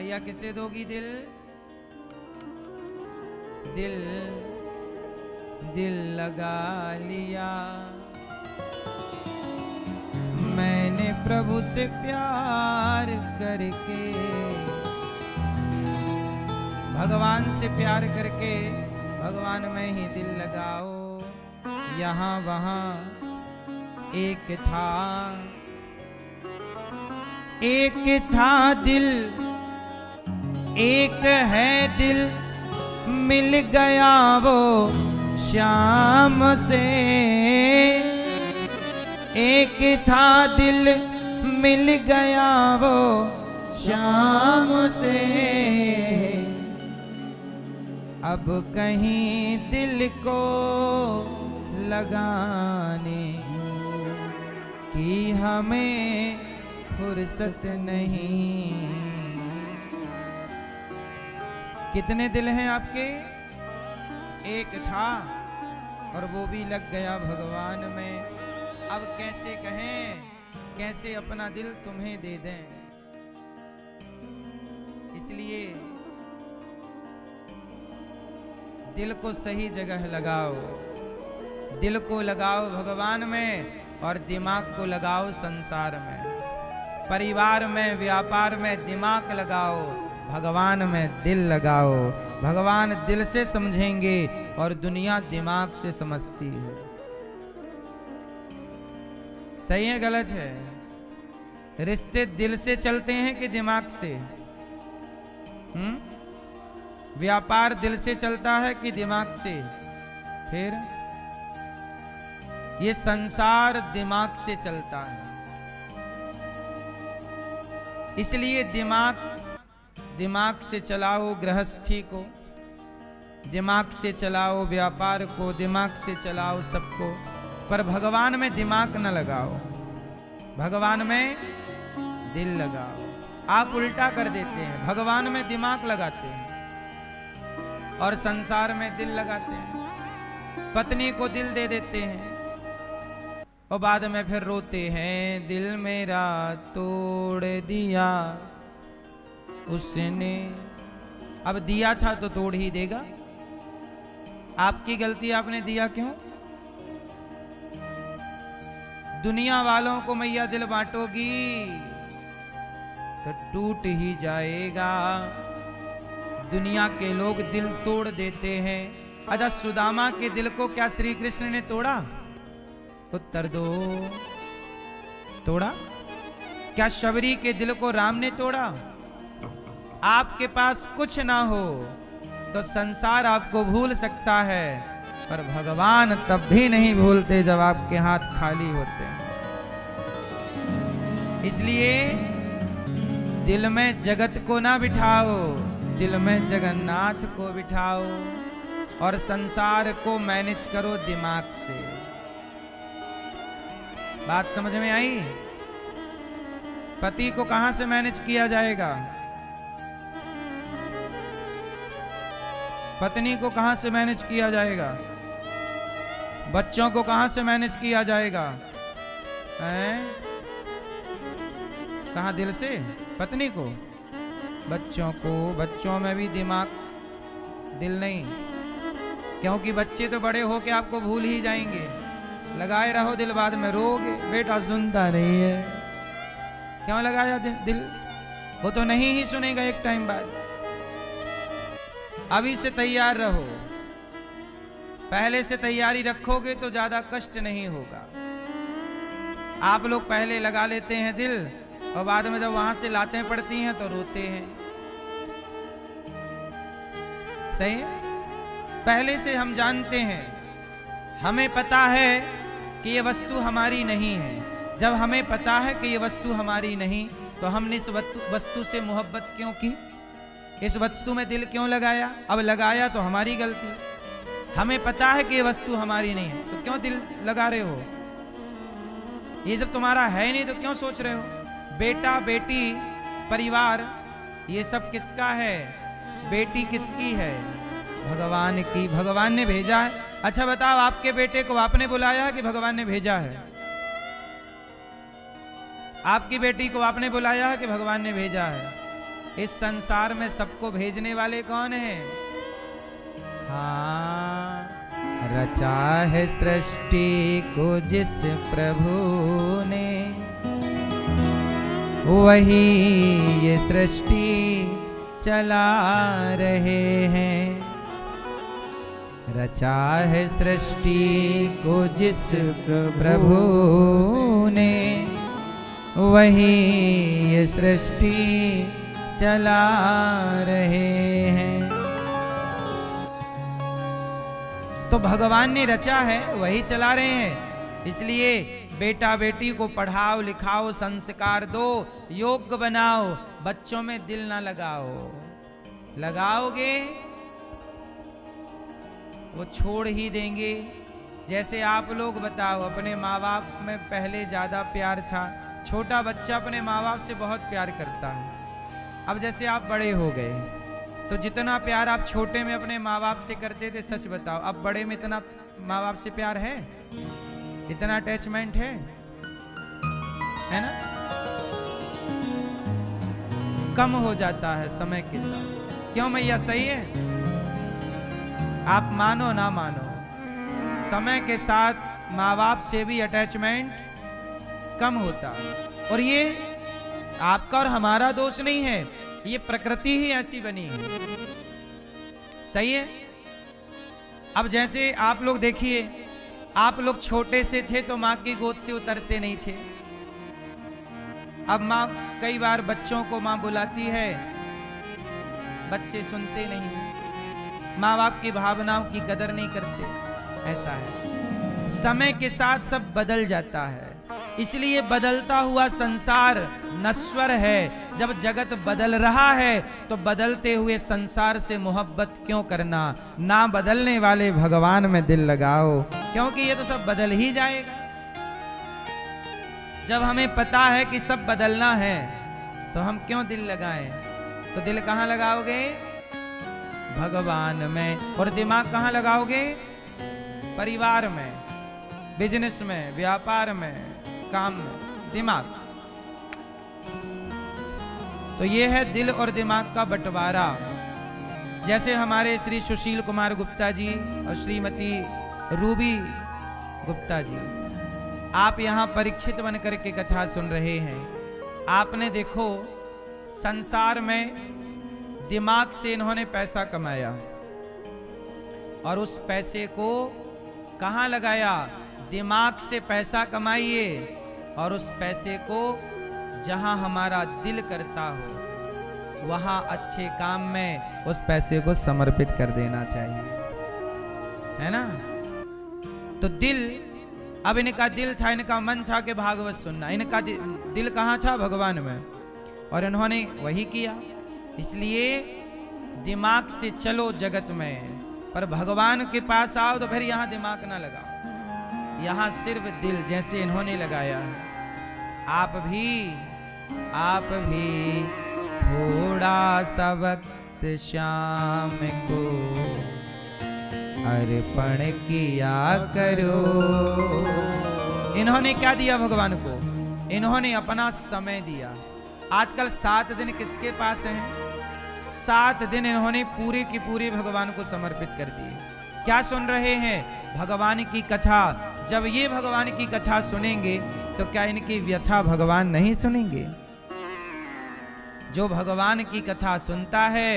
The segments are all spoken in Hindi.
मैया किसे दोगी दिल? दिल दिल लगा लिया मैंने प्रभु से प्यार करके, भगवान से प्यार करके भगवान में ही दिल लगाओ। यहाँ वहाँ एक था दिल, एक है दिल, मिल गया वो श्याम से। एक था दिल, मिल गया वो श्याम से। अब कहीं दिल को लगाने की हमें फुर्सत नहीं। कितने दिल हैं आपके? एक था और वो भी लग गया भगवान में। अब कैसे कहें, कैसे अपना दिल तुम्हें दे दें। इसलिए दिल को सही जगह लगाओ, दिल को लगाओ भगवान में और दिमाग को लगाओ संसार में। परिवार में, व्यापार में दिमाग लगाओ, भगवान में दिल लगाओ। भगवान दिल से समझेंगे और दुनिया दिमाग से समझती है। सही है गलत है? रिश्ते दिल से चलते हैं कि दिमाग से? व्यापार दिल से चलता है कि दिमाग से? फिर ये संसार दिमाग से चलता है। इसलिए दिमाग से चलाओ गृहस्थी को, दिमाग से चलाओ व्यापार को, दिमाग से चलाओ सबको, पर भगवान में दिमाग न लगाओ, भगवान में दिल लगाओ। आप उल्टा कर देते हैं, भगवान में दिमाग लगाते हैं और संसार में दिल लगाते हैं। पत्नी को दिल दे देते हैं और बाद में फिर रोते हैं, दिल मेरा तोड़ दिया उसने। अब दिया था तो तोड़ ही देगा। आपकी गलती, आपने दिया क्यों? दुनिया वालों को मैया दिल बांटोगी तो टूट ही जाएगा। दुनिया के लोग दिल तोड़ देते हैं। अच्छा, सुदामा के दिल को क्या श्री कृष्ण ने तोड़ा? उत्तर दो। तोड़ा? क्या शबरी के दिल को राम ने तोड़ा? आपके पास कुछ ना हो तो संसार आपको भूल सकता है, पर भगवान तब भी नहीं भूलते जब आपके हाथ खाली होते हैं। इसलिए दिल में जगत को ना बिठाओ, दिल में जगन्नाथ को बिठाओ और संसार को मैनेज करो दिमाग से। बात समझ में आई? पति को कहां से मैनेज किया जाएगा? पत्नी को कहां से मैनेज किया जाएगा? बच्चों को कहां से मैनेज किया जाएगा? कहां? दिल से? पत्नी को, बच्चों को, बच्चों में भी दिमाग, दिल नहीं, क्योंकि बच्चे तो बड़े हो के आपको भूल ही जाएंगे। लगाए रहो दिल, बाद में रोगे बेटा सुनता नहीं है। क्यों लगाया दिल? वो तो नहीं ही सुनेगा एक टाइम बाद। अभी से तैयार रहो, पहले से तैयारी रखोगे तो ज्यादा कष्ट नहीं होगा। आप लोग पहले लगा लेते हैं दिल और बाद में जब वहां से लातें पड़ती हैं तो रोते हैं। सही है? पहले से हम जानते हैं, हमें पता है कि ये वस्तु हमारी नहीं है। जब हमें पता है कि ये वस्तु हमारी नहीं तो हमने इस वस्तु से मोहब्बत क्यों की? इस वस्तु में दिल क्यों लगाया? अब लगाया तो हमारी गलती। हमें पता है कि ये वस्तु हमारी नहीं है तो क्यों दिल लगा रहे हो? ये जब तुम्हारा है नहीं तो क्यों सोच रहे हो? बेटा बेटी परिवार ये सब किसका है? बेटी किसकी है? भगवान की। भगवान ने भेजा है। अच्छा बताओ, आपके बेटे को आपने बुलाया है कि भगवान ने भेजा है? आपकी बेटी को आपने बुलाया है कि भगवान ने भेजा है? इस संसार में सबको भेजने वाले कौन हैं? हाँ, रचा है सृष्टि को जिस प्रभु ने, वही ये सृष्टि चला रहे हैं। रचा है सृष्टि को जिस प्रभु ने, वही ये सृष्टि चला रहे हैं। तो भगवान ने रचा है, वही चला रहे हैं। इसलिए बेटा बेटी को पढ़ाओ लिखाओ, संस्कार दो, योग्य बनाओ, बच्चों में दिल ना लगाओ। लगाओगे वो छोड़ ही देंगे। जैसे आप लोग बताओ, अपने माँ बाप में पहले ज्यादा प्यार था। छोटा बच्चा अपने माँ बाप से बहुत प्यार करता है। अब जैसे आप बड़े हो गए, तो जितना प्यार आप छोटे में अपने माँ बाप से करते थे, सच बताओ अब बड़े में इतना माँ बाप से प्यार है? इतना अटैचमेंट है ना? कम हो जाता है समय के साथ। क्यों मैया, सही है? आप मानो ना मानो, समय के साथ माँ बाप से भी अटैचमेंट कम होता है। और ये आपका और हमारा दोष नहीं है, ये प्रकृति ही ऐसी बनी है। सही है? अब जैसे आप लोग देखिए, आप लोग छोटे से थे तो माँ की गोद से उतरते नहीं थे। अब माँ कई बार बच्चों को माँ बुलाती है, बच्चे सुनते नहीं, माँ बाप की भावनाओं की कदर नहीं करते। ऐसा है, समय के साथ सब बदल जाता है। इसलिए बदलता हुआ संसार नश्वर है। जब जगत बदल रहा है तो बदलते हुए संसार से मोहब्बत क्यों करना? ना बदलने वाले भगवान में दिल लगाओ, क्योंकि ये तो सब बदल ही जाएगा। जब हमें पता है कि सब बदलना है तो हम क्यों दिल लगाएं? तो दिल कहाँ लगाओगे? भगवान में। और दिमाग कहाँ लगाओगे? परिवार में, बिजनेस में, व्यापार में, काम में। दिमाग तो ये है दिल और दिमाग का बंटवारा। जैसे हमारे श्री सुशील कुमार गुप्ता जी और श्रीमती रूबी गुप्ता जी, आप यहाँ परीक्षित बन करके कथा सुन रहे हैं। आपने देखो, संसार में दिमाग से इन्होंने पैसा कमाया और उस पैसे को कहाँ लगाया? दिमाग से पैसा कमाइए और उस पैसे को जहां हमारा दिल करता हो वहां अच्छे काम में उस पैसे को समर्पित कर देना चाहिए, है ना? तो दिल, अब इनका दिल था, इनका मन था कि भागवत सुनना। इनका दिल कहाँ था? भगवान में। और इन्होंने वही किया। इसलिए दिमाग से चलो जगत में, पर भगवान के पास आओ तो फिर यहाँ दिमाग ना लगाओ, यहाँ सिर्फ दिल, जैसे इन्होंने लगाया है। आप भी थोड़ा सा वक्त शाम को अर्पण किया करो। इन्होंने क्या दिया भगवान को? इन्होंने अपना समय दिया। आजकल 7 दिन किसके पास हैं? 7 दिन इन्होंने पूरे की पूरे भगवान को समर्पित कर दिए। क्या सुन रहे हैं? भगवान की कथा। जब ये भगवान की कथा सुनेंगे तो क्या इनकी व्यथा भगवान नहीं सुनेंगे? जो भगवान की कथा सुनता है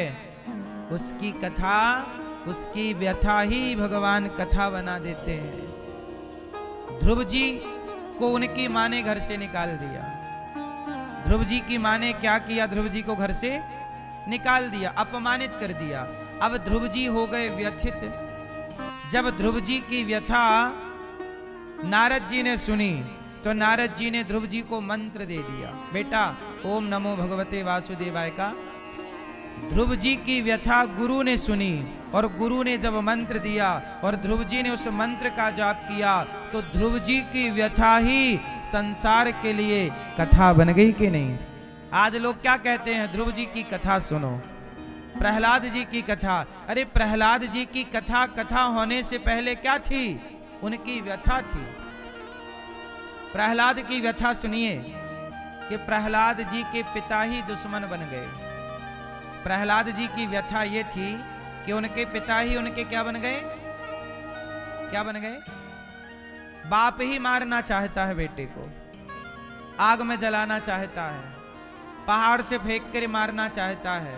उसकी कथा, उसकी व्यथा ही भगवान कथा बना देते हैं। ध्रुव जी को उनकी माँ ने घर से निकाल दिया। ध्रुव जी की माँ ने क्या किया? ध्रुव जी को घर से निकाल दिया, अपमानित कर दिया। अब ध्रुव जी हो गए व्यथित। जब ध्रुव जी की व्यथा नारद जी ने सुनी तो नारद जी ने ध्रुव जी को मंत्र दे दिया, बेटा ओम नमो भगवते वासुदेवाय का। ध्रुव जी की व्यथा गुरु ने सुनी और गुरु ने जब मंत्र दिया और ध्रुव जी ने उस मंत्र का जाप किया तो ध्रुव जी की व्यथा ही संसार के लिए कथा बन गई कि नहीं? आज लोग क्या कहते हैं? ध्रुव जी की कथा सुनो, प्रहलाद जी की कथा। अरे प्रहलाद जी की कथा होने से पहले क्या थी? उनकी व्यथा थी। प्रहलाद की व्यथा सुनिए कि प्रहलाद जी के पिता ही दुश्मन बन गए। प्रहलाद जी की व्यथा ये थी कि उनके पिता ही उनके क्या बन गए? क्या बन गए? बाप ही मारना चाहता है बेटे को, आग में जलाना चाहता है, पहाड़ से फेंक कर मारना चाहता है,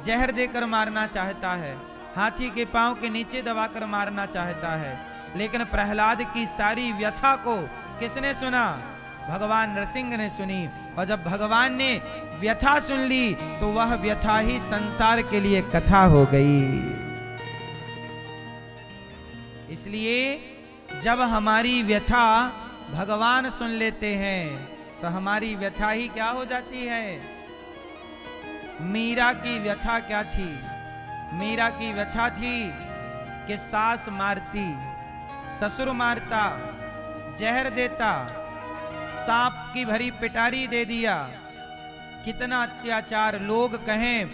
जहर देकर मारना चाहता है, हाथी के पांव के नीचे दबाकर मारना चाहता है। लेकिन प्रहलाद की सारी व्यथा को किसने सुना? भगवान नरसिंह ने सुनी। और जब भगवान ने व्यथा सुन ली तो वह व्यथा ही संसार के लिए कथा हो गई। इसलिए जब हमारी व्यथा भगवान सुन लेते हैं तो हमारी व्यथा ही क्या हो जाती है? मीरा की व्यथा क्या थी? मीरा की व्यथा थी कि सास मारती, ससुर मारता, जहर देता, सांप की भरी पिटारी दे दिया, कितना अत्याचार। लोग कहें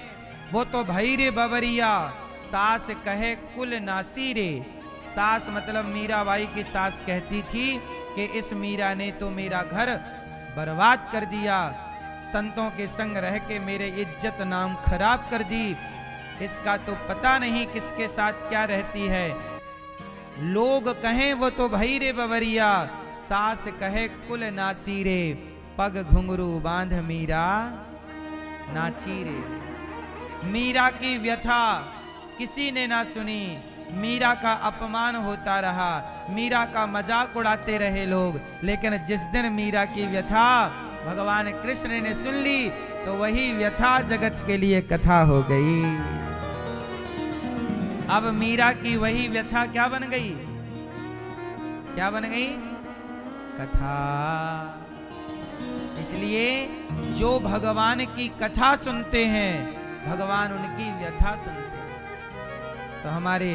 वो तो भई रे बबरिया, सास कहे कुल नासी रे। सास मतलब मीराबाई की सास कहती थी कि इस मीरा ने तो मेरा घर बर्बाद कर दिया, संतों के संग रह के मेरे इज्जत नाम खराब कर दी, इसका तो पता नहीं किसके साथ क्या रहती है। लोग कहें वो तो भई रे बबरिया, सास कहे कुल नासी रे, पग घुंघरू बांध मीरा नाची रे। मीरा की व्यथा किसी ने ना सुनी, मीरा का अपमान होता रहा, मीरा का मजाक उड़ाते रहे लोग। लेकिन जिस दिन मीरा की व्यथा भगवान कृष्ण ने सुन ली तो वही व्यथा जगत के लिए कथा हो गई। अब मीरा की वही व्यथा क्या बन गई? क्या बन गई? कथा। इसलिए जो भगवान की कथा सुनते हैं भगवान उनकी व्यथा सुनते हैं। तो हमारे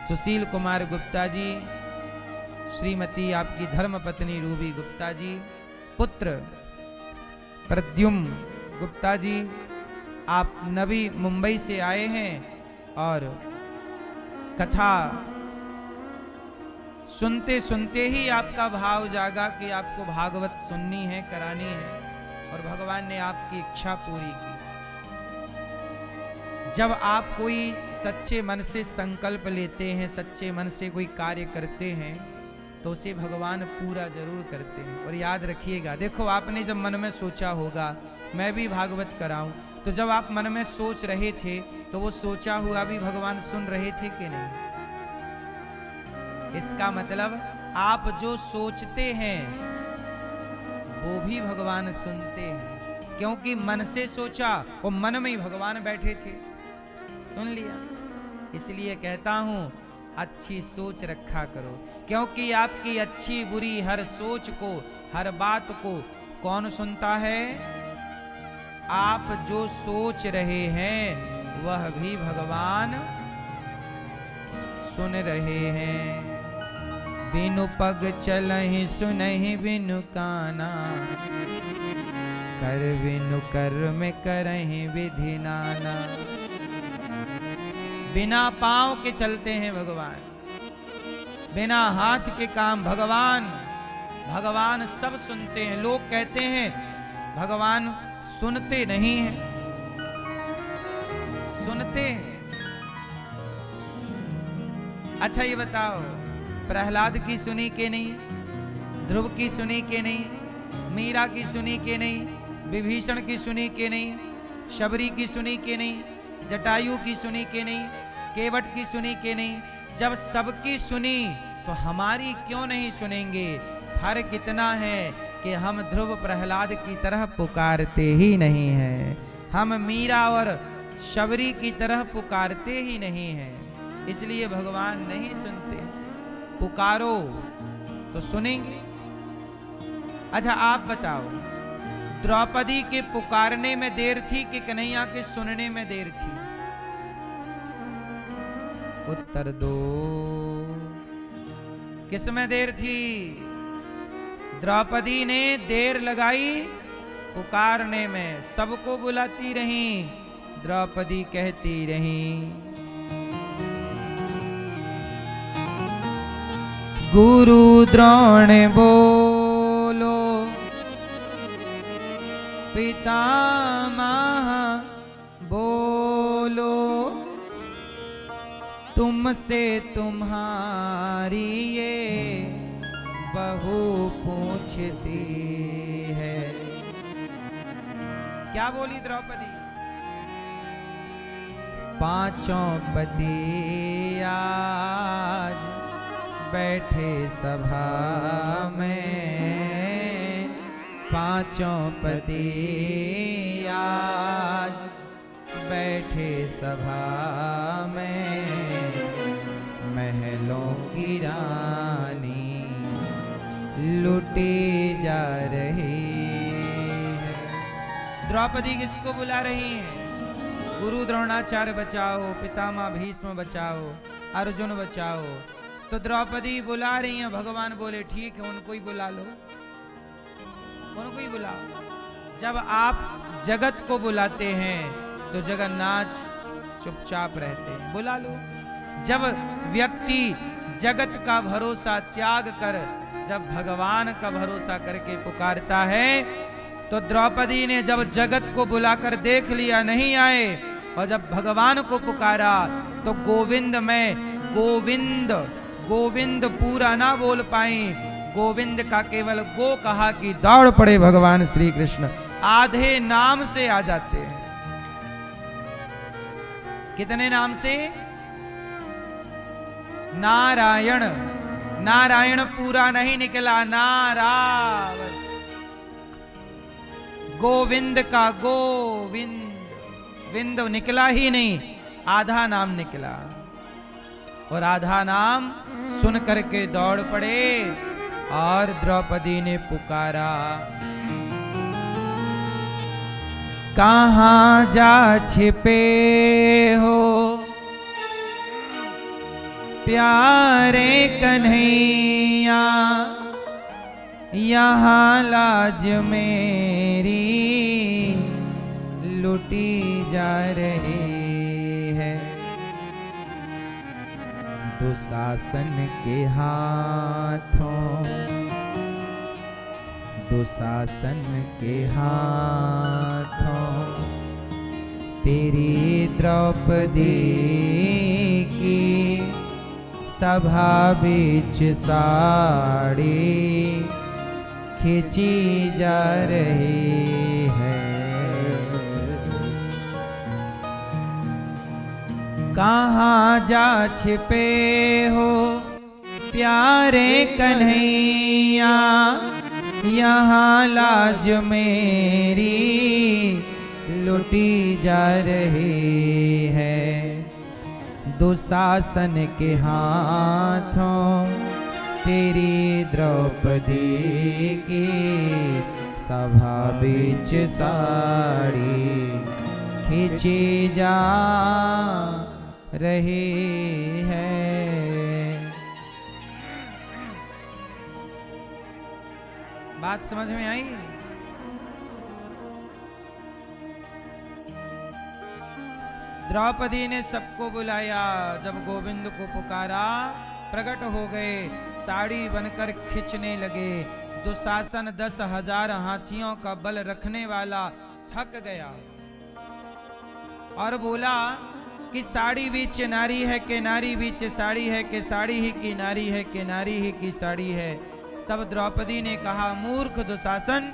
सुशील कुमार गुप्ता जी, श्रीमती आपकी धर्मपत्नी रूबी गुप्ता जी, पुत्र प्रद्युम्न गुप्ता जी, आप नवी मुंबई से आए हैं और कथा सुनते सुनते ही आपका भाव जागा कि आपको भागवत सुननी है, करानी है, और भगवान ने आपकी इच्छा पूरी की। जब आप कोई सच्चे मन से संकल्प लेते हैं, सच्चे मन से कोई कार्य करते हैं तो उसे भगवान पूरा जरूर करते हैं। और याद रखिएगा, देखो आपने जब मन में सोचा होगा मैं भी भागवत कराऊं, तो जब आप मन में सोच रहे थे तो वो सोचा हुआ भी भगवान सुन रहे थे कि नहीं? इसका मतलब आप जो सोचते हैं वो भी भगवान सुनते हैं, क्योंकि मन से सोचा वो मन में ही भगवान बैठे थे, सुन लिया। इसलिए कहता हूं अच्छी सोच रखा करो, क्योंकि आपकी अच्छी बुरी हर सोच को, हर बात को कौन सुनता है? आप जो सोच रहे हैं वह भी भगवान सुन रहे हैं। बिनु पग चलहि सुनहि बिनु काना, कर बिनु कर में करहि विधि नाना। बिना पांव के चलते हैं भगवान, बिना हाथ के काम भगवान। भगवान सब सुनते हैं। लोग कहते हैं भगवान सुनते नहीं हैं, सुनते हैं। अच्छा ये बताओ, प्रहलाद की सुनी के नहीं? ध्रुव की सुनी के नहीं? मीरा की सुनी के नहीं? विभीषण की सुनी के नहीं? शबरी की सुनी के नहीं? जटायु की सुनी के नहीं? केवट की सुनी के नहीं? जब सबकी सुनी तो हमारी क्यों नहीं सुनेंगे? फर्क इतना है कि हम ध्रुव प्रहलाद की तरह पुकारते ही नहीं हैं, हम मीरा और शबरी की तरह पुकारते ही नहीं हैं, इसलिए भगवान नहीं सुनते। पुकारो तो सुनेंगे। अच्छा आप बताओ, द्रौपदी के पुकारने में देर थी कि कन्हैया के सुनने में देर थी? उत्तर दो, किसमें देर थी? द्रौपदी ने देर लगाई पुकारने में, सबको बुलाती रही, द्रौपदी कहती रही गुरु द्रोण बोलो पितामह बोलो तुमसे तुम्हारी ये बहू पूछती है। क्या बोली द्रौपदी? पांचों पति आज बैठे सभा में, पांचों पति आज बैठे सभा में, महलों की रानी लुटी जा रही है। द्रौपदी किसको बुला रही है? गुरु द्रोणाचार्य बचाओ, पितामह भीष्म बचाओ, अर्जुन बचाओ। तो द्रौपदी बुला रही हैं। भगवान बोले ठीक है, उनको ही बुला लो, उनको ही बुलाओ। जब आप जगत को बुलाते हैं तो जगन्नाथ चुपचाप रहते हैं, बुला लो। जब व्यक्ति जगत का भरोसा त्याग कर जब भगवान का भरोसा करके पुकारता है, तो द्रौपदी ने जब जगत को बुलाकर देख लिया नहीं आए, और जब भगवान को पुकारा तो गोविंद में गोविंद गोविंद पूरा ना बोल पाई, गोविंद का केवल गो कहा कि दौड़ पड़े भगवान श्री कृष्ण। आधे नाम से आ जाते हैं। कितने नाम से? नारायण। नारायण पूरा नहीं निकला, नारा बस। गोविंद का गोविंद, विंद निकला ही नहीं, आधा नाम निकला। और आधा नाम सुन करके दौड़ पड़े और द्रौपदी ने पुकारा, कहाँ जा छिपे हो प्यारे कन्हैया, यहाँ लाज मेरी लुटी जा रही है। दुशासन के हाथों, दुशासन के हाथों तेरी द्रौपदी की सभा बीच साड़ी खींची जा रही है। कहाँ जा छिपे हो प्यारे कन्हैया, यहाँ लाज मेरी लुटी जा रही है। दुशासन के हाथों तेरी द्रौपदी की सभा बीच साड़ी खींची जा रही है। बात समझ में आई? द्रौपदी ने सबको बुलाया, जब गोविंद को पुकारा प्रकट हो गए, साड़ी बनकर खींचने लगे। दुशासन 10,000 हाथियों का बल रखने वाला थक गया और बोला कि साड़ी बीच नारी है कि नारी बीच साड़ी है कि साड़ी ही की नारी है कि नारी ही की साड़ी है। तब द्रौपदी ने कहा, मूर्ख दुशासन,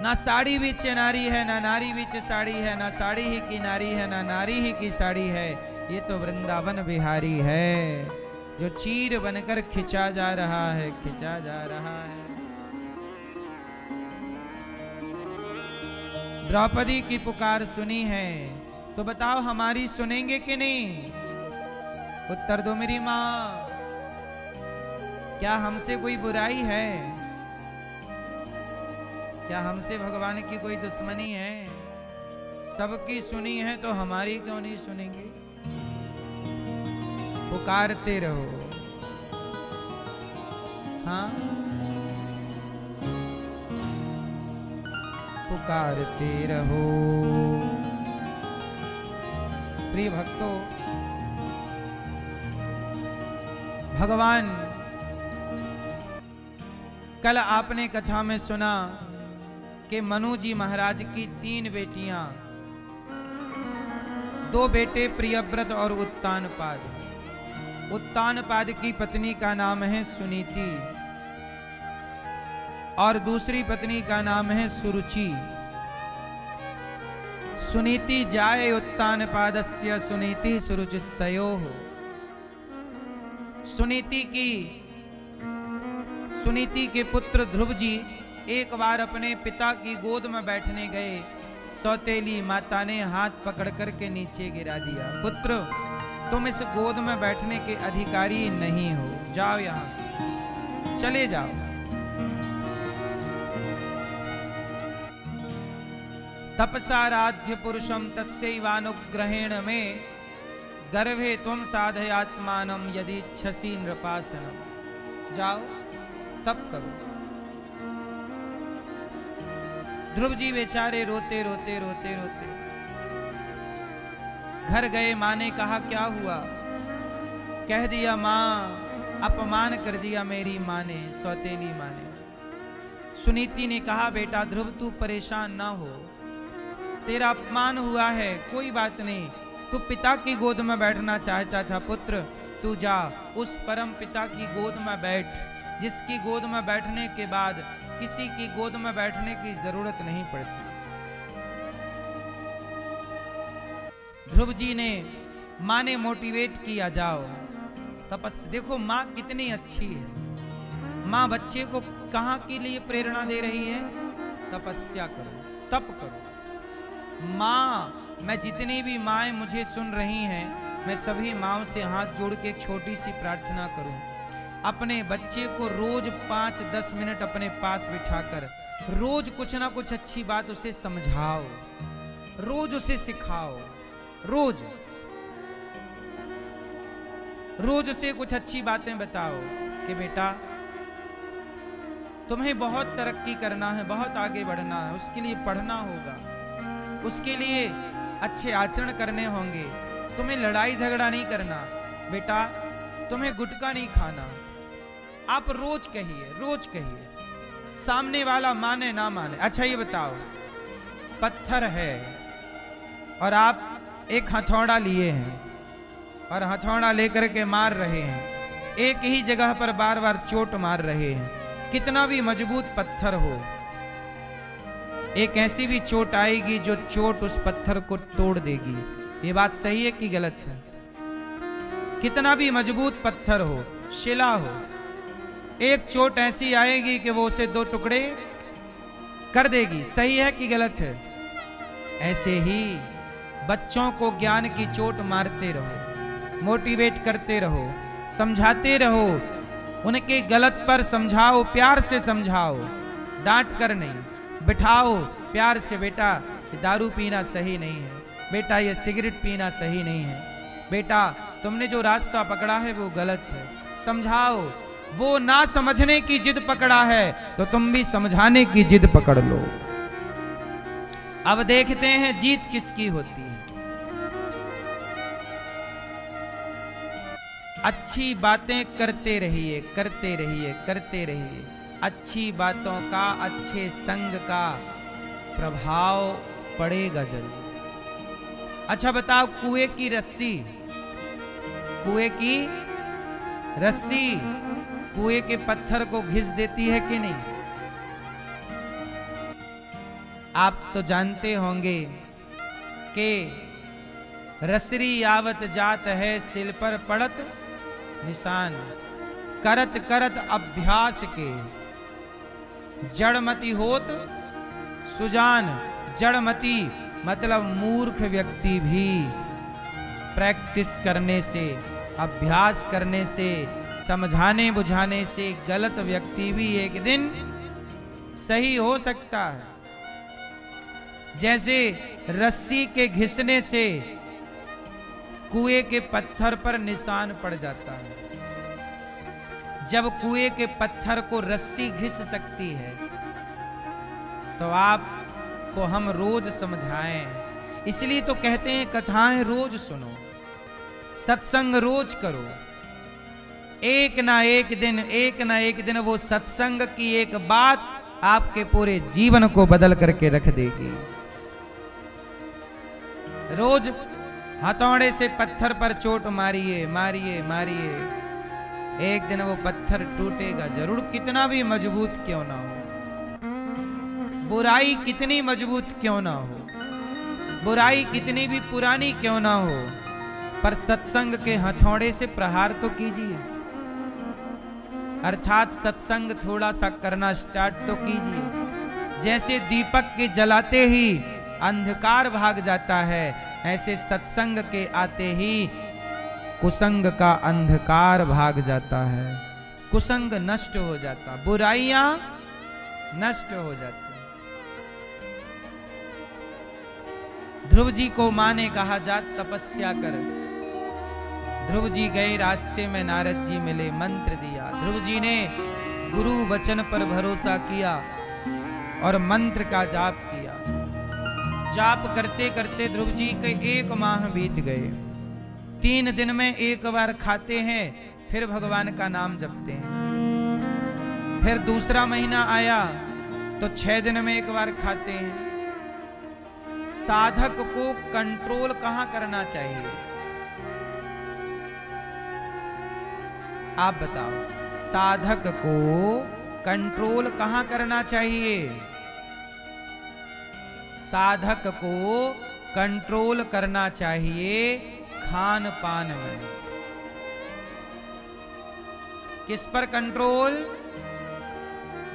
ना साड़ी बीच नारी है, ना नारी बीच साड़ी है, ना साड़ी ही की नारी है, ना नारी ही की साड़ी है। ये तो वृंदावन बिहारी है जो चीर बनकर खिंचा जा रहा है, खिंचा जा रहा है। द्रौपदी की पुकार सुनी है तो बताओ हमारी सुनेंगे कि नहीं? उत्तर दो मेरी माँ। क्या हमसे कोई बुराई है? क्या हमसे भगवान की कोई दुश्मनी है? सबकी सुनी है तो हमारी क्यों नहीं सुनेंगे? पुकारते रहो। हाँ, पुकारते रहो। प्रिय भक्तों, भगवान, कल आपने कथा में सुना कि मनु जी महाराज की 3 बेटियां दो बेटे प्रियव्रत और उत्तानपाद। उत्तानपाद की पत्नी का नाम है सुनीति और दूसरी पत्नी का नाम है सुरुचि। सुनीति जाए उत्तानपादस्य सुनीति सुरुचिस्तयोः। सुनीति के पुत्र ध्रुव जी एक बार अपने पिता की गोद में बैठने गए। सौतेली माता ने हाथ पकड़ कर के नीचे गिरा दिया। पुत्र, तुम इस गोद में बैठने के अधिकारी नहीं हो, जाओ यहां, चले जाओ। तपसाराध्य पुरुषम तस्यैवानुग्रहेण में गर्भे त्वं साधयात्मानं यदि इच्छसि नृपासनम। जाओ तप करो। ध्रुव जी बेचारे रोते रोते रोते रोते घर गए। माँ ने कहा क्या हुआ? कह दिया माँ, अपमान कर दिया मेरी माँ ने, सौतेली माँ ने। सुनीति ने कहा बेटा ध्रुव तू परेशान ना हो, तेरा अपमान हुआ है, कोई बात नहीं। तू पिता की गोद में बैठना चाहता था, पुत्र तू जा उस परम पिता की गोद में बैठ, जिसकी गोद में बैठने के बाद किसी की गोद में बैठने की जरूरत नहीं पड़ती। ध्रुव जी ने, माँ ने मोटिवेट किया, जाओ तपस्या। देखो माँ कितनी अच्छी है। माँ बच्चे को कहाँ के लिए प्रेरणा दे रही है? तपस्या करो, तप करो। माँ, मैं जितनी भी माएँ मुझे सुन रही हैं, मैं सभी माँओं से हाथ जोड़ के एक छोटी सी प्रार्थना करूं। अपने बच्चे को रोज 5-10 मिनट अपने पास बिठाकर रोज कुछ ना कुछ अच्छी बात उसे समझाओ, रोज उसे सिखाओ, रोज उसे कुछ अच्छी बातें बताओ कि बेटा तुम्हें बहुत तरक्की करना है, बहुत आगे बढ़ना है, उसके लिए पढ़ना होगा, उसके लिए अच्छे आचरण करने होंगे, तुम्हें लड़ाई झगड़ा नहीं करना, बेटा तुम्हें गुटखा नहीं खाना। आप रोज कहिए, रोज कहिए, सामने वाला माने ना माने। अच्छा ये बताओ, पत्थर है और आप एक हथौड़ा लिए हैं और हथौड़ा लेकर के मार रहे हैं, एक ही जगह पर बार बार चोट मार रहे हैं। कितना भी मजबूत पत्थर हो, एक ऐसी भी चोट आएगी जो चोट उस पत्थर को तोड़ देगी। ये बात सही है कि गलत है? कितना भी मजबूत पत्थर हो, शिला हो, एक चोट ऐसी आएगी कि वो उसे 2 टुकड़े कर देगी। सही है कि गलत है? ऐसे ही बच्चों को ज्ञान की चोट मारते रहो, मोटिवेट करते रहो, समझाते रहो, उनके गलत पर समझाओ, प्यार से समझाओ, डांट कर नहीं, बिठाओ प्यार से। बेटा ये दारू पीना सही नहीं है, बेटा ये सिगरेट पीना सही नहीं है, बेटा तुमने जो रास्ता पकड़ा है वो गलत है, समझाओ। वो ना समझने की जिद पकड़ा है तो तुम भी समझाने की जिद पकड़ लो। अब देखते हैं जीत किसकी होती है। अच्छी बातें करते रहिए, करते रहिए, करते रहिए। अच्छी बातों का, अच्छे संग का प्रभाव पड़ेगा जरूर। अच्छा बताओ, कुएं की रस्सी, कुएं की रस्सी कुएं के पत्थर को घिस देती है कि नहीं? आप तो जानते होंगे कि रसरी यावत जात है सिल पर पड़त निशान, करत करत अभ्यास के जड़मती होत सुजान। जड़मती मतलब मूर्ख व्यक्ति भी प्रैक्टिस करने से, अभ्यास करने से, समझाने बुझाने से, गलत व्यक्ति भी एक दिन सही हो सकता है। जैसे रस्सी के घिसने से कुएं के पत्थर पर निशान पड़ जाता है। जब कुएं के पत्थर को रस्सी घिस सकती है तो आपको हम रोज समझाएं। इसलिए तो कहते हैं कथाएं रोज सुनो, सत्संग रोज करो। एक ना एक दिन वो सत्संग की एक बात आपके पूरे जीवन को बदल करके रख देगी। रोज हथौड़े से पत्थर पर चोट मारिए मारिए मारिए, एक दिन वो पत्थर टूटेगा जरूर, कितना भी मजबूत क्यों ना हो, बुराई कितनी मजबूत क्यों ना हो, बुराई कितनी भी पुरानी क्यों ना हो, पर सत्संग के हथौड़े से प्रहार तो कीजिए। अर्थात सत्संग थोड़ा सा करना स्टार्ट तो कीजिए। जैसे दीपक के जलाते ही अंधकार भाग जाता है, ऐसे सत्संग के आते ही कुसंग का अंधकार भाग जाता है, कुसंग नष्ट हो जाता, बुराइयां नष्ट हो जाती। ध्रुव जी को मां ने कहा जा तपस्या कर। ध्रुव जी गए, रास्ते में नारद जी मिले, मंत्र दिया। ध्रुव जी ने गुरु वचन पर भरोसा किया और मंत्र का जाप किया। जाप करते करते ध्रुव जी के 1 माह बीत गए। 3 दिन में 1 बार खाते हैं, फिर भगवान का नाम जपते हैं। फिर दूसरा महीना आया तो 6 दिन में 1 बार खाते हैं। साधक को कंट्रोल कहां करना चाहिए, आप बताओ? साधक को कंट्रोल कहां करना चाहिए? साधक को कंट्रोल करना चाहिए खान पान में। किस पर कंट्रोल?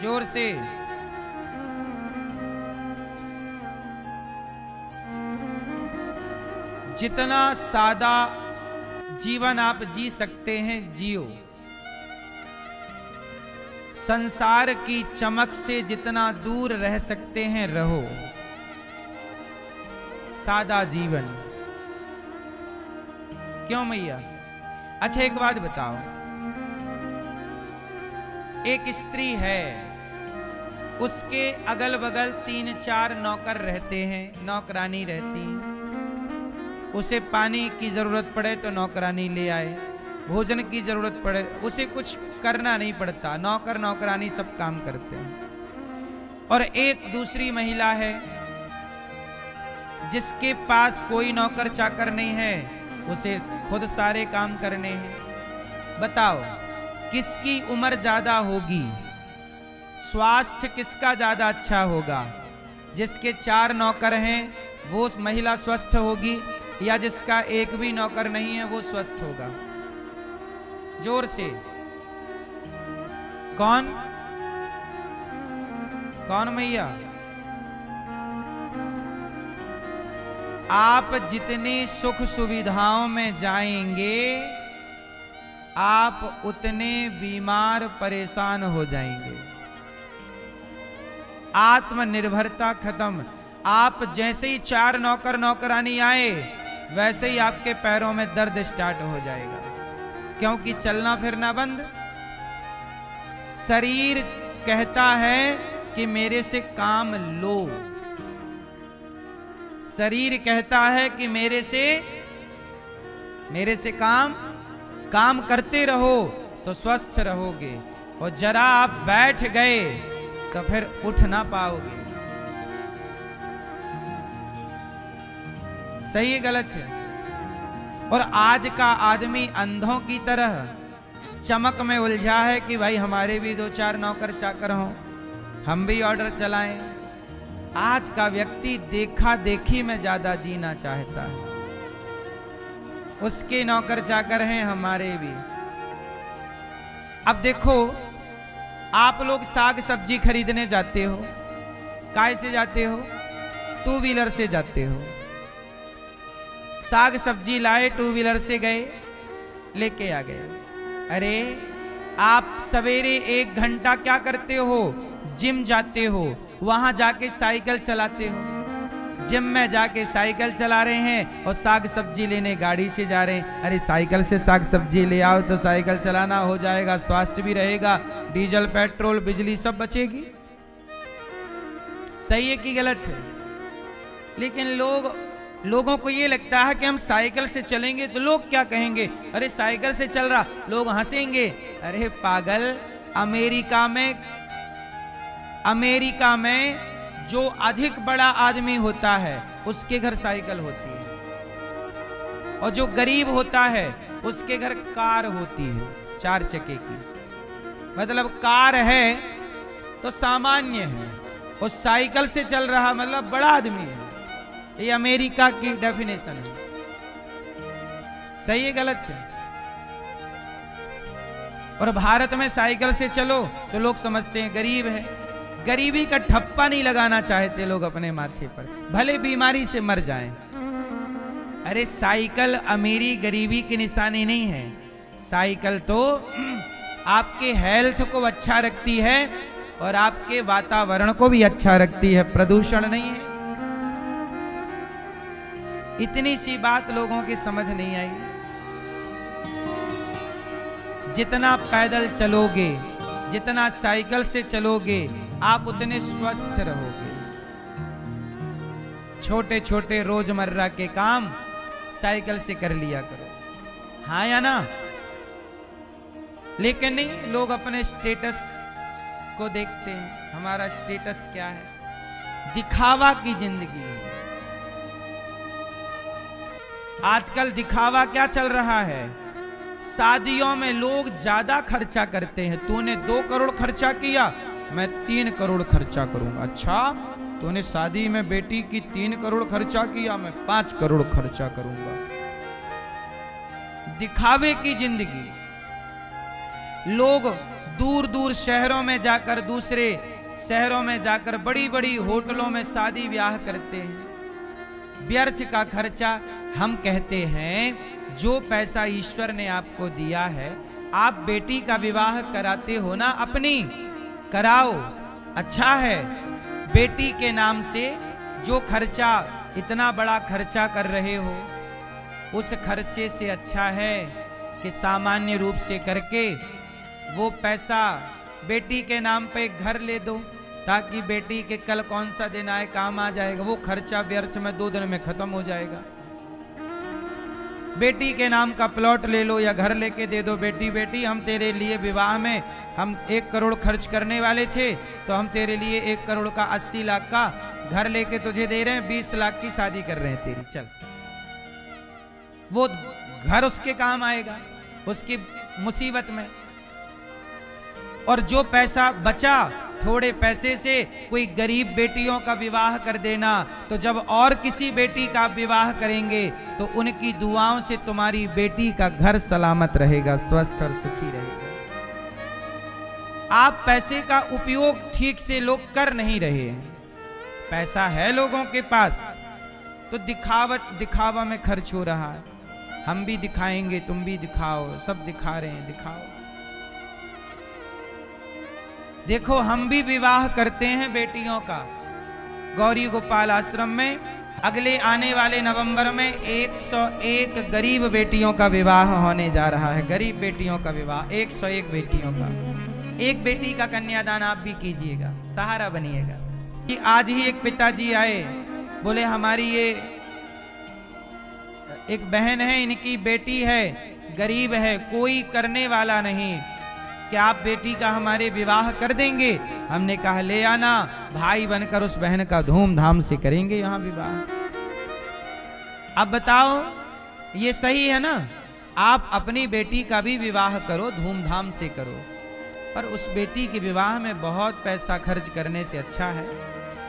जोर से। जितना सादा जीवन आप जी सकते हैं जियो। संसार की चमक से जितना दूर रह सकते हैं रहो। सादा जीवन। क्यों मैया? अच्छा एक बात बताओ, एक स्त्री है, उसके अगल बगल 3-4 नौकर रहते हैं, नौकरानी रहती है। उसे पानी की जरूरत पड़े तो नौकरानी ले आए, भोजन की जरूरत पड़े उसे कुछ करना नहीं पड़ता, नौकर नौकरानी सब काम करते हैं। और एक दूसरी महिला है जिसके पास कोई नौकर चाकर नहीं है, उसे खुद सारे काम करने हैं। बताओ किसकी उम्र ज्यादा होगी? स्वास्थ्य किसका ज्यादा अच्छा होगा? जिसके 4 नौकर हैं वो महिला स्वस्थ होगी, या जिसका एक भी नौकर नहीं है वो स्वस्थ होगा? जोर से। कौन कौन मैया? आप जितनी सुख सुविधाओं में जाएंगे आप उतने बीमार परेशान हो जाएंगे। आत्मनिर्भरता खत्म। आप जैसे ही 4 नौकर नौकरानी आए वैसे ही आपके पैरों में दर्द स्टार्ट हो जाएगा, क्योंकि चलना फिरना बंद। शरीर कहता है कि मेरे से काम लो, शरीर कहता है कि मेरे से काम करते रहो तो स्वस्थ रहोगे, और जरा आप बैठ गए तो फिर उठ ना पाओगे। सही है गलत है? और आज का आदमी अंधों की तरह चमक में उलझा है कि भाई हमारे भी 2-4 नौकर चाकर हों, हम भी ऑर्डर चलाएं। आज का व्यक्ति देखा देखी में ज्यादा जीना चाहता है। उसके नौकर चाकर हैं, हमारे भी। अब देखो, आप लोग साग सब्जी खरीदने जाते हो, काय से जाते हो? 2 व्हीलर से जाते हो। साग सब्जी लाए, 2 व्हीलर से गए, लेके आ गए। अरे आप सवेरे 1 घंटा क्या करते हो? जिम जाते हो, वहां जाके साइकिल चलाते हो। जिम में जाके साइकिल चला रहे हैं और साग सब्जी लेने गाड़ी से जा रहे हैं। अरे साइकिल से साग सब्जी ले आओ तो साइकिल चलाना हो जाएगा, स्वास्थ्य भी रहेगा, डीजल पेट्रोल बिजली सब बचेगी। सही है कि गलत है? लेकिन लोगों को ये लगता है कि हम साइकिल से चलेंगे तो लोग क्या कहेंगे? अरे साइकिल से चल रहा, लोग हंसेंगे। अरे पागल, अमेरिका में जो अधिक बड़ा आदमी होता है उसके घर साइकिल होती है। और जो गरीब होता है उसके घर कार होती है 4 चक्के की, मतलब कार है तो सामान्य है, और साइकिल से चल रहा मतलब बड़ा आदमी है। ये अमेरिका की डेफिनेशन है। सही है गलत है? और भारत में साइकिल से चलो तो लोग समझते हैं गरीब है। गरीबी का ठप्पा नहीं लगाना चाहते लोग अपने माथे पर, भले बीमारी से मर जाएं। अरे साइकिल अमीरी गरीबी की निशानी नहीं है। साइकिल तो आपके हेल्थ को अच्छा रखती है और आपके वातावरण को भी अच्छा रखती है, प्रदूषण नहीं है। इतनी सी बात लोगों की समझ नहीं आई। जितना पैदल चलोगे, जितना साइकिल से चलोगे, आप उतने स्वस्थ रहोगे। छोटे छोटे रोजमर्रा के काम साइकिल से कर लिया करो, हाँ या ना? लेकिन नहीं, लोग अपने स्टेटस को देखते हैं। हमारा स्टेटस क्या है? दिखावा की जिंदगी है। आजकल दिखावा क्या चल रहा है? शादियों में लोग ज्यादा खर्चा करते हैं। तूने 2 करोड़ खर्चा किया, मैं 3 करोड़ खर्चा करूंगा। अच्छा, तूने शादी में बेटी की 3 करोड़ खर्चा किया, मैं 5 करोड़ खर्चा करूंगा। दिखावे की जिंदगी। लोग दूर दूर शहरों में जाकर, दूसरे शहरों में जाकर बड़ी बड़ी होटलों में शादी ब्याह करते हैं। व्यर्थ का खर्चा। हम कहते हैं जो पैसा ईश्वर ने आपको दिया है, आप बेटी का विवाह कराते हो ना, अपनी कराओ, अच्छा है। बेटी के नाम से जो खर्चा, इतना बड़ा खर्चा कर रहे हो, उस खर्चे से अच्छा है कि सामान्य रूप से करके वो पैसा बेटी के नाम पे घर ले दो, ताकि बेटी के कल कौन सा दिन आए काम आ जाएगा। वो खर्चा व्यर्थ में 2 दिन में खत्म हो जाएगा। बेटी के नाम का प्लॉट ले लो या घर लेके दे दो। बेटी बेटी हम तेरे लिए विवाह में हम 1 करोड़ खर्च करने वाले थे, तो हम तेरे लिए 1 करोड़ का 80 लाख का घर लेके तुझे दे रहे हैं, 20 लाख की शादी कर रहे हैं तेरी, चल। वो घर उसके काम आएगा, उसकी मुसीबत में। और जो पैसा बचा, थोड़े पैसे से कोई गरीब बेटियों का विवाह कर देना, तो जब और किसी बेटी का विवाह करेंगे तो उनकी दुआओं से तुम्हारी बेटी का घर सलामत रहेगा, स्वस्थ और सुखी रहेगा। आप पैसे का उपयोग ठीक से लोग कर नहीं रहे हैं। पैसा है लोगों के पास तो दिखावा में खर्च हो रहा है। हम भी दिखाएंगे, तुम भी दिखाओ, सब दिखा रहे हैं, दिखाओ। देखो, हम भी विवाह करते हैं बेटियों का। गौरी गोपाल आश्रम में अगले आने वाले नवंबर में 101 गरीब बेटियों का विवाह होने जा रहा है। गरीब बेटियों का विवाह, 101 बेटियों का। एक बेटी का कन्यादान आप भी कीजिएगा, सहारा बनिएगा। कि आज ही एक पिताजी आए, बोले हमारी ये एक बहन है, इनकी बेटी है, गरीब है, कोई करने वाला नहीं, क्या आप बेटी का हमारे विवाह कर देंगे? हमने कहा ले आना, भाई बनकर उस बहन का धूमधाम से करेंगे यहाँ विवाह। अब बताओ, ये सही है ना? आप अपनी बेटी का भी विवाह करो, धूमधाम से करो, पर उस बेटी के विवाह में बहुत पैसा खर्च करने से अच्छा है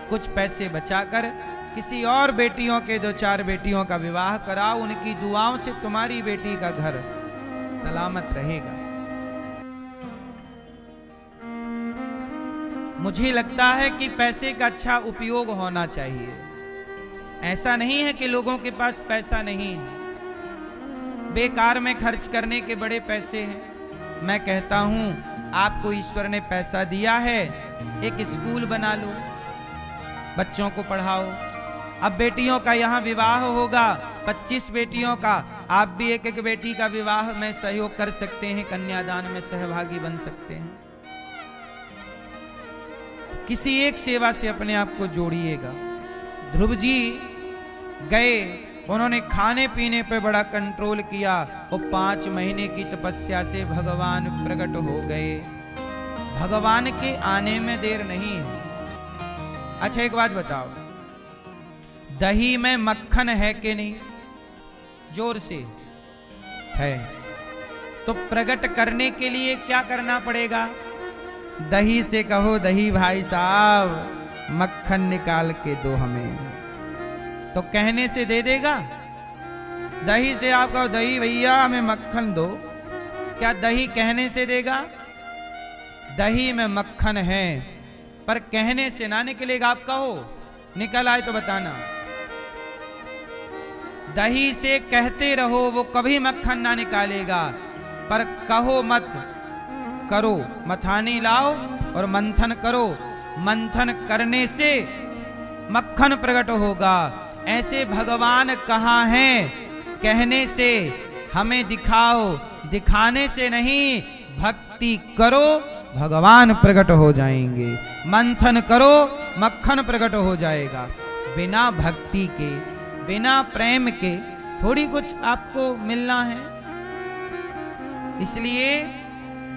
कुछ पैसे बचाकर किसी और बेटियों के 2-4 बेटियों का विवाह कराओ। उनकी दुआओं से तुम्हारी बेटी का घर सलामत रहेगा। मुझे लगता है कि पैसे का अच्छा उपयोग होना चाहिए। ऐसा नहीं है कि लोगों के पास पैसा नहीं है, बेकार में खर्च करने के बड़े पैसे हैं। मैं कहता हूं, आपको ईश्वर ने पैसा दिया है, एक स्कूल बना लो, बच्चों को पढ़ाओ। अब बेटियों का यहाँ विवाह होगा, 25 बेटियों का, आप भी एक बेटी का विवाह में सहयोग कर सकते हैं, कन्यादान में सहभागी बन सकते हैं। किसी एक सेवा से अपने आप को जोड़िएगा। ध्रुव जी गए, उन्होंने खाने पीने पे बड़ा कंट्रोल किया और 5 महीने की तपस्या से भगवान प्रकट हो गए। भगवान के आने में देर नहीं है। अच्छा एक बात बताओ, दही में मक्खन है कि नहीं? जोर से है। तो प्रकट करने के लिए क्या करना पड़ेगा? दही से कहो, दही भाई साहब मक्खन निकाल के दो हमें। तो कहने से दे देगा? दही से आप कहो, दही भैया हमें मक्खन दो, क्या दही कहने से देगा? दही में मक्खन है, पर कहने से ना निकलेगा। आप कहो, निकल आए तो बताना। दही से कहते रहो, वो कभी मक्खन ना निकालेगा, पर कहो मत, करो, मथानी लाओ और मंथन करो। मंथन करने से मक्खन प्रकट होगा। ऐसे भगवान कहाँ हैं? कहने से, हमें दिखाओ, दिखाने से नहीं। भक्ति करो, भगवान प्रकट हो जाएंगे। मंथन करो, मक्खन प्रकट हो जाएगा। बिना भक्ति के, बिना प्रेम के थोड़ी कुछ आपको मिलना है। इसलिए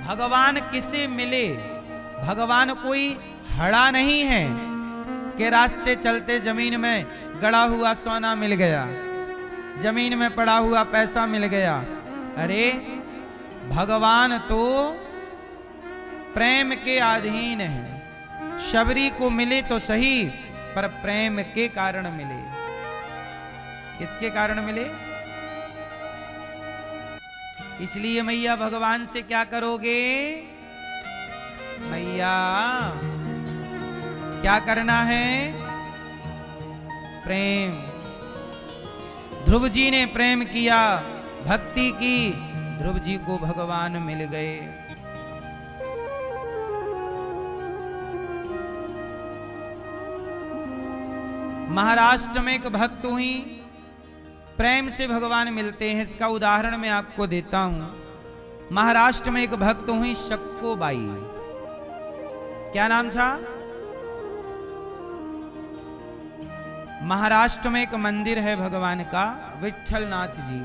भगवान किसे मिले? भगवान कोई हड़ा नहीं है कि रास्ते चलते जमीन में गड़ा हुआ सोना मिल गया, जमीन में पड़ा हुआ पैसा मिल गया। अरे भगवान तो प्रेम के अधीन है। शबरी को मिले तो सही, पर प्रेम के कारण मिले। किसके कारण मिले? इसलिए मैया भगवान से क्या करोगे? मैया क्या करना है? प्रेम। ध्रुव जी ने प्रेम किया, भक्ति की, ध्रुव जी को भगवान मिल गए। महाराष्ट्र में एक भक्त हुई, प्रेम से भगवान मिलते हैं। इसका उदाहरण मैं आपको देता हूं। महाराष्ट्र में एक भक्त हुई शक्कोबाई। क्या नाम था? महाराष्ट्र में एक मंदिर है भगवान का, विट्ठलनाथ जी।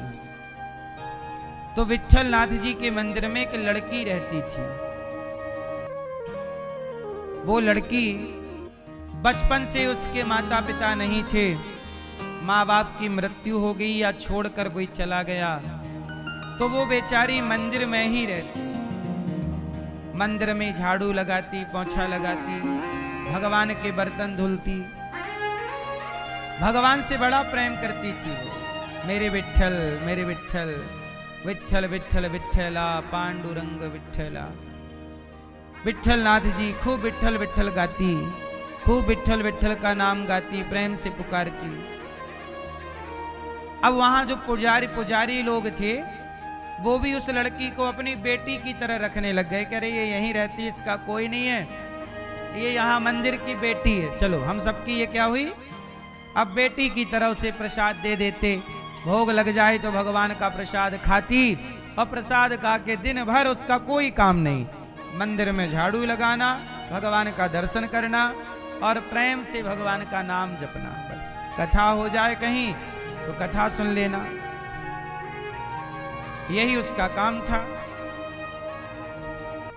तो विट्ठलनाथ जी के मंदिर में एक लड़की रहती थी। वो लड़की बचपन से उसके माता पिता नहीं थे, माँ बाप की मृत्यु हो गई या छोड़कर कोई चला गया, तो वो बेचारी मंदिर में ही रहती। मंदिर में झाड़ू लगाती, पोंछा लगाती, भगवान के बर्तन धुलती। भगवान से बड़ा प्रेम करती थी वो। मेरे विट्ठल, मेरे विट्ठल, विट्ठल विट्ठल विट्ठला, पांडुरंग विट्ठला। विट्ठलनाथ जी खूब विट्ठल विट्ठल गाती, खूब विट्ठल विट्ठल का नाम गाती, प्रेम से पुकारती। अब वहां जो पुजारी लोग थे, वो भी उस लड़की को अपनी बेटी की तरह रखने लग गए। कह रहे ये यहीं रहती, इसका कोई नहीं है, ये यहाँ मंदिर की बेटी है। चलो हम सबकी ये क्या हुई, अब बेटी की तरह उसे प्रसाद दे देते। भोग लग जाए तो भगवान का प्रसाद खाती, और प्रसाद खा के दिन भर उसका कोई काम नहीं, मंदिर में झाड़ू लगाना, भगवान का दर्शन करना और प्रेम से भगवान का नाम जपना। बस कथा हो जाए कहीं तो कथा सुन लेना, यही उसका काम था।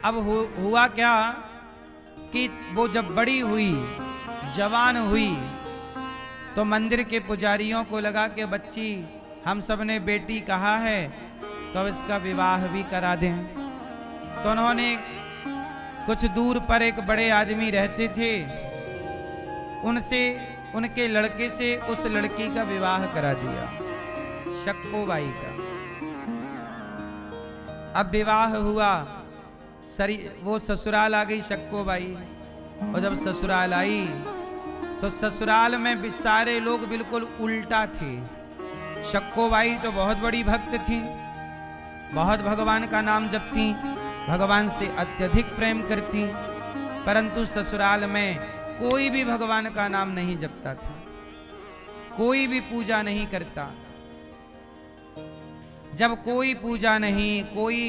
अब हुआ क्या कि वो जब बड़ी हुई, जवान हुई, तो मंदिर के पुजारियों को लगा कि बच्ची हम सब ने बेटी कहा है, तो अब इसका विवाह भी करा दें। तो उन्होंने कुछ दूर पर एक बड़े आदमी रहते थे, उनसे, उनके लड़के से उस लड़की का विवाह करा दिया, शक्कोबाई का। अब विवाह हुआ, वो ससुराल आ गई शक्कोबाई। और जब ससुराल आई तो ससुराल में भी सारे लोग बिल्कुल उल्टा थे। शक्कोबाई तो बहुत बड़ी भक्त थी, बहुत भगवान का नाम जपती, भगवान से अत्यधिक प्रेम करती, परंतु ससुराल में कोई भी भगवान का नाम नहीं जपता था, कोई भी पूजा नहीं करता। जब कोई पूजा नहीं, कोई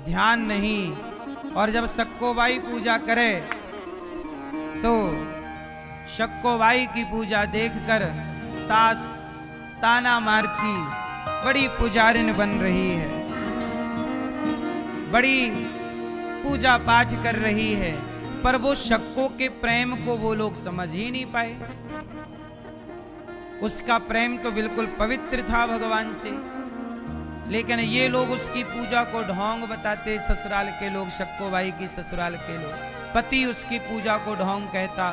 ध्यान नहीं, और जब शक्कोबाई पूजा करे तो शक्कोबाई की पूजा देखकर सास ताना मारती, बड़ी पुजारिन बन रही है, बड़ी पूजा पाठ कर रही है, पर वो शक्को के प्रेम को वो लोग समझ ही नहीं पाए। उसका प्रेम तो बिल्कुल पवित्र था भगवान से, लेकिन ये लोग उसकी पूजा को ढोंग बताते, ससुराल के लोग, शक्कोबाई की ससुराल के लोग। पति उसकी पूजा को ढोंग कहता,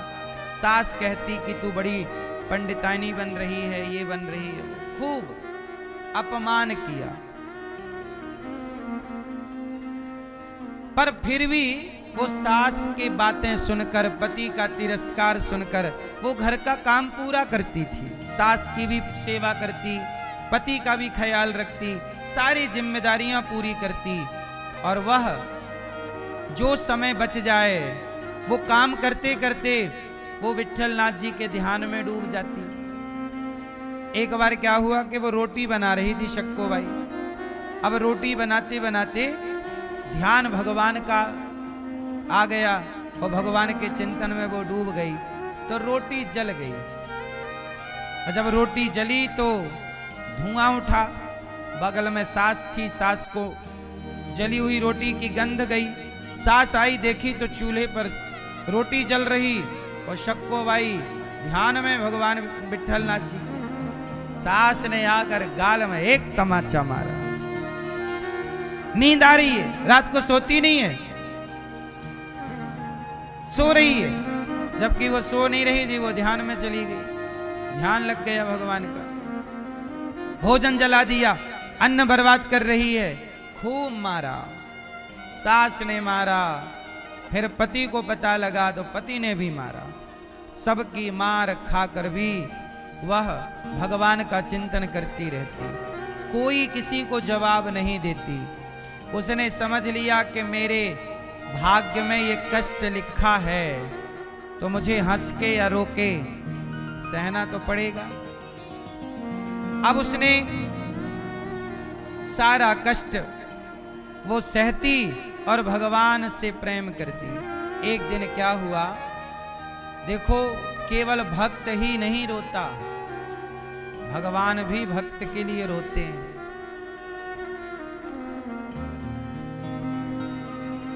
सास कहती कि तू बड़ी पंडितानी बन रही है, ये बन रही है। खूब अपमान किया, पर फिर भी वो सास की बातें सुनकर, पति का तिरस्कार सुनकर वो घर का काम पूरा करती थी। सास की भी सेवा करती, पति का भी ख्याल रखती, सारी जिम्मेदारियां पूरी करती, और वह जो समय बच जाए वो काम करते करते वो विट्ठल नाथ जी के ध्यान में डूब जाती। एक बार क्या हुआ कि वो रोटी बना रही थी शक्कोबाई। अब रोटी बनाते बनाते ध्यान भगवान का आ गया और भगवान के चिंतन में वो डूब गई, तो रोटी जल गई। और जब रोटी जली तो धुआं उठा, बगल में सास थी, सास को जली हुई रोटी की गंध गई। सास आई, देखी तो चूल्हे पर रोटी जल रही और शक्कोबाई ध्यान में भगवान विट्ठल नाथ जी। सास ने आकर गाल में एक तमाचा मारा। नींद आ रही है, रात को सोती नहीं है, सो रही है, जबकि वो सो नहीं रही थी, वो ध्यान में चली गई। ध्यान लग गया भगवान का। भोजन जला दिया, अन्न बर्बाद कर रही है, खूब मारा, सास ने मारा। फिर पति को पता लगा तो पति ने भी मारा। सबकी मार खाकर भी वह भगवान का चिंतन करती रहती, कोई किसी को जवाब नहीं देती। उसने समझ लिया कि मेरे भाग्य में ये कष्ट लिखा है, तो मुझे हंस के या रो के सहना तो पड़ेगा। अब उसने सारा कष्ट वो सहती और भगवान से प्रेम करती। एक दिन क्या हुआ, देखो केवल भक्त ही नहीं रोता, भगवान भी भक्त के लिए रोते हैं।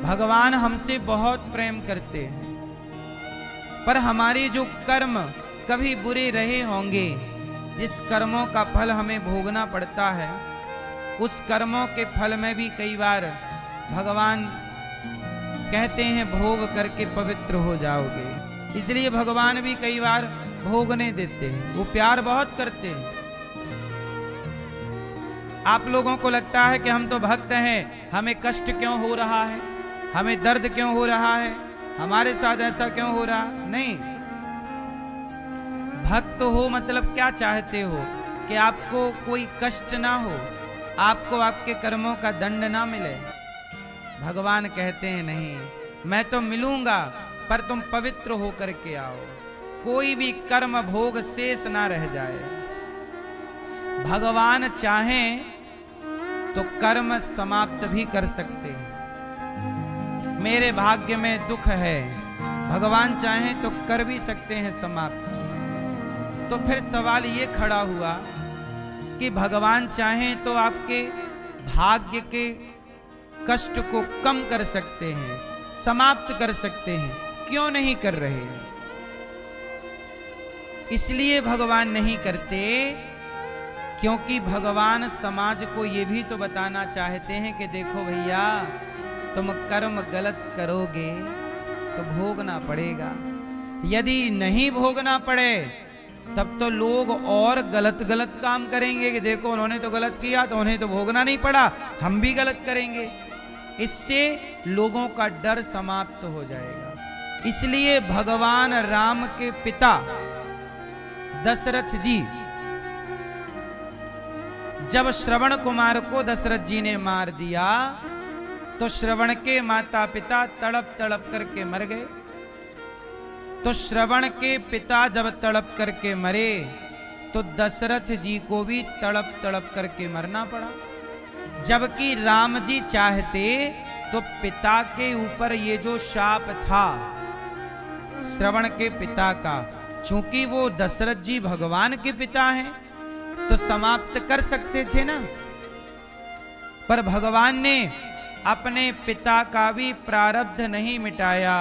भगवान हमसे बहुत प्रेम करते हैं, पर हमारे जो कर्म कभी बुरे रहे होंगे, जिस कर्मों का फल हमें भोगना पड़ता है, उस कर्मों के फल में भी कई बार भगवान कहते हैं भोग करके पवित्र हो जाओगे। इसलिए भगवान भी कई बार भोगने देते हैं, वो प्यार बहुत करते हैं। आप लोगों को लगता है कि हम तो भक्त हैं, हमें कष्ट क्यों हो रहा है, हमें दर्द क्यों हो रहा है, हमारे साथ ऐसा क्यों हो रहा? नहीं, भक्त हो मतलब क्या चाहते हो कि आपको कोई कष्ट ना हो, आपको आपके कर्मों का दंड ना मिले। भगवान कहते हैं नहीं, मैं तो मिलूंगा, पर तुम पवित्र होकर के आओ, कोई भी कर्म भोग शेष ना रह जाए। भगवान चाहें तो कर्म समाप्त भी कर सकते हैं। मेरे भाग्य में दुख है, भगवान चाहें तो कर भी सकते हैं समाप्त। तो फिर सवाल ये खड़ा हुआ कि भगवान चाहें तो आपके भाग्य के कष्ट को कम कर सकते हैं, समाप्त कर सकते हैं, क्यों नहीं कर रहे हैं? इसलिए भगवान नहीं करते क्योंकि भगवान समाज को ये भी तो बताना चाहते हैं कि देखो भैया, तुम कर्म गलत करोगे तो भोगना पड़ेगा। यदि नहीं भोगना पड़े तब तो लोग और गलत गलत काम करेंगे कि देखो उन्होंने तो गलत किया तो उन्हें तो भोगना नहीं पड़ा, हम भी गलत करेंगे। इससे लोगों का डर समाप्त हो जाएगा। इसलिए भगवान राम के पिता दशरथ जी, जब श्रवण कुमार को दशरथ जी ने मार दिया तो श्रवण के माता पिता तड़प तड़प करके मर गए। तो श्रवण के पिता जब तड़प करके मरे तो दशरथ जी को भी तड़प तड़प करके मरना पड़ा। जबकि राम जी चाहते तो पिता के ऊपर ये जो शाप था श्रवण के पिता का, चूंकि वो दशरथ जी भगवान के पिता हैं तो समाप्त कर सकते थे ना, पर भगवान ने अपने पिता का भी प्रारब्ध नहीं मिटाया।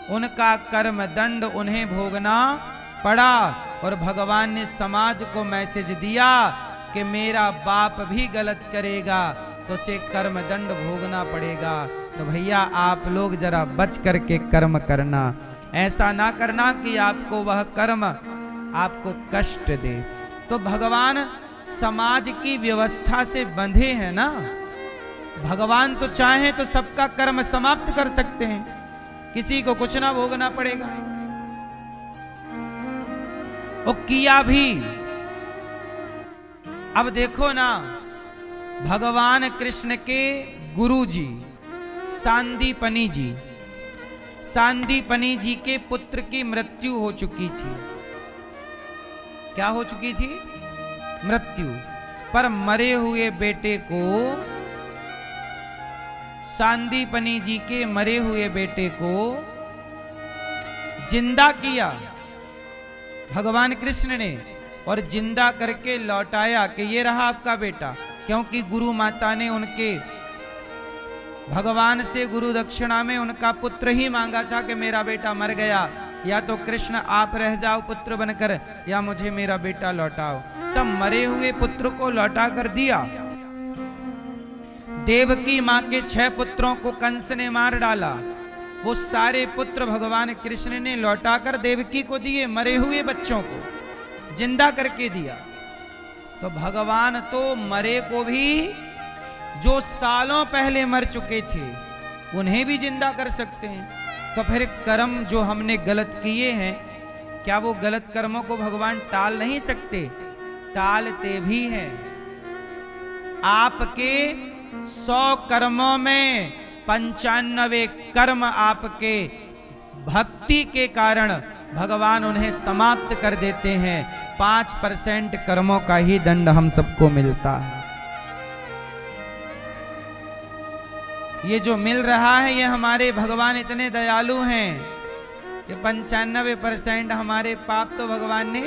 उनका कर्म दंड उन्हें भोगना पड़ा और भगवान ने समाज को मैसेज दिया कि मेरा बाप भी गलत करेगा तो उसे कर्म दंड भोगना पड़ेगा। तो भैया आप लोग जरा बच करके कर्म करना, ऐसा ना करना कि आपको वह कर्म आपको कष्ट दे। तो भगवान समाज की व्यवस्था से बंधे हैं ना। भगवान तो चाहे तो सबका कर्म समाप्त कर सकते हैं, किसी को कुछ ना भोगना पड़ेगा। वो किया भी। अब देखो ना, भगवान कृष्ण के गुरु जी सांदीपनी जी के पुत्र की मृत्यु हो चुकी थी। क्या हो चुकी थी? मृत्यु। पर मरे हुए बेटे को, सांदीपनी जी के मरे हुए बेटे को जिंदा किया भगवान कृष्ण ने, और जिंदा करके लौटाया कि ये रहा आपका बेटा। क्योंकि गुरु माता ने उनके भगवान से गुरु दक्षिणा में उनका पुत्र ही मांगा था कि मेरा बेटा मर गया, या तो कृष्ण आप रह जाओ पुत्र बनकर, या मुझे मेरा बेटा लौटाओ। तब मरे हुए पुत्र को लौटा कर दिया। देवकी मां के 6 पुत्रों को कंस ने मार डाला, वो सारे पुत्र भगवान कृष्ण ने लौटाकर देवकी को दिए। मरे हुए बच्चों को जिंदा करके दिया। तो भगवान तो मरे को भी, जो सालों पहले मर चुके थे, उन्हें भी जिंदा कर सकते हैं। तो फिर कर्म जो हमने गलत किए हैं, क्या वो गलत कर्मों को भगवान टाल नहीं सकते? टालते भी हैं। आपके 100 कर्मों में 95 कर्म आपके भक्ति के कारण भगवान उन्हें समाप्त कर देते हैं। 5% कर्मों का ही दंड हम सबको मिलता है। ये जो मिल रहा है, ये हमारे भगवान इतने दयालु हैं। ये 95% हमारे पाप तो भगवान ने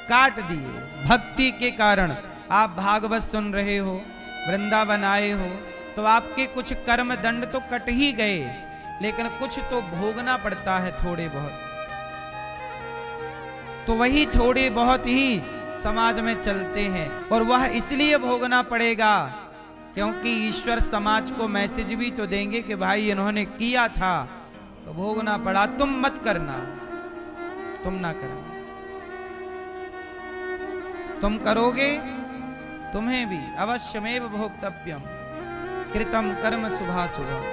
काट दिए भक्ति के कारण। आप भागवत सुन रहे हो, वृंदावन आए हो, तो आपके कुछ कर्म दंड तो कट ही गए, लेकिन कुछ तो भोगना पड़ता है थोड़े बहुत। तो वही थोड़े बहुत ही समाज में चलते हैं, और वह इसलिए भोगना पड़ेगा क्योंकि ईश्वर समाज को मैसेज भी तो देंगे कि भाई इन्होंने किया था तो भोगना पड़ा, तुम मत करना, तुम ना करना। तुम करोगे तुम्हें भी अवश्यमेव भोक्तव्यम कृतम कर्म शुभाशुभम।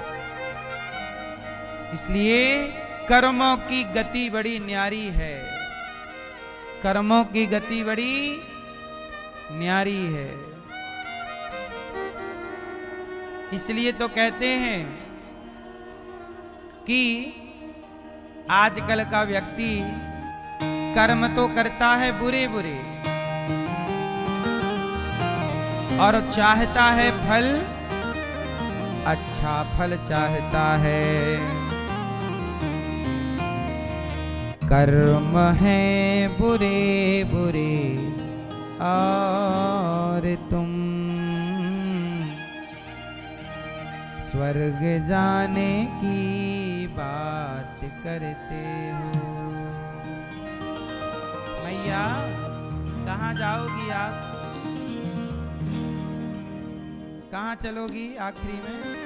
इसलिए कर्मों की गति बड़ी न्यारी है, कर्मों की गति बड़ी न्यारी है। इसलिए तो कहते हैं कि आजकल का व्यक्ति कर्म तो करता है बुरे बुरे, और चाहता है फल अच्छा, फल चाहता है। कर्म है बुरे बुरे और तुम स्वर्ग जाने की बात करते हो। मैया कहाँ जाओगी आप? कहाँ चलोगी आखिरी में?